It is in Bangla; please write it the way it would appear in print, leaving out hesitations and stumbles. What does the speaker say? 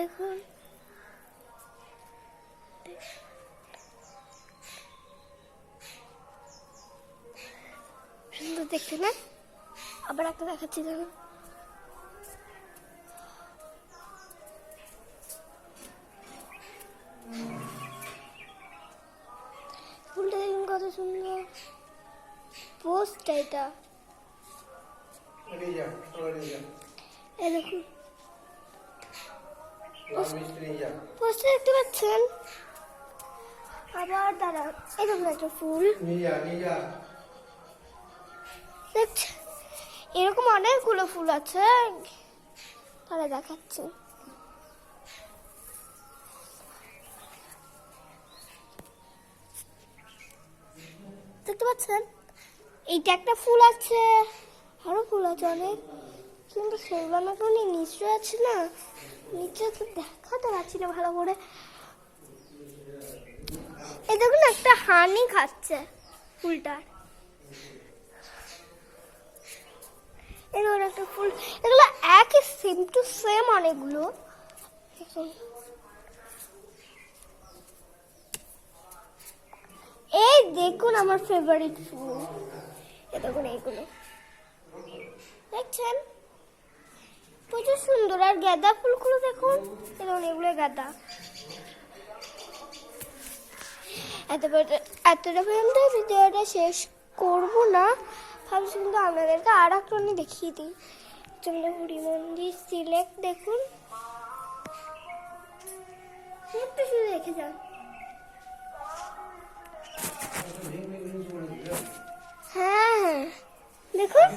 দেখুন, সুন্দর দেখতে না? আবার একটা দেখাচ্ছি দেখুন। ফুলটা দেখুন কত সুন্দর। পোস্ট এটা, এই দেখুন পোস্টটা দেখতে পাচ্ছেন। আবার দাঁড়ান, এই দেখুন একটা ফুল দেখছেন, এরকম অনেকগুলো ফুল আছে, তাহলে দেখাচ্ছি। দেখতে পাচ্ছেন, এইটা একটা ফুল আছে, আরো ফুল আছে অনেক, কিন্তু সেগুলো আমাকে অনেক নিচে আছে না, নিচে তো দেখাতে পারছি না ভালো করে। এই দেখুন একটা হানি খাচ্ছে ফুলটার। এগুলো একটা ফুল, এগুলো একই সেম টু সেম অনেকগুলো। এই দেখুন আমার ফেভারিট ফুল, এই দেখুন এইগুলো দেখছেন, প্রচুর সুন্দর। আর গাঁদা ফুলগুলো দেখুন, এই দেখুন এগুলো গাঁদা। এতটা পর্যন্ত ভিডিওটা শেষ করবো না ভাবছি, কিন্তু আপনাদেরকে আর একটা দেখিয়ে দিই। চন্দ্রপুরী মন্দির সিলেক্ট দেখুন, একটু শুধু দেখে যান। হ্যাঁ দেখুন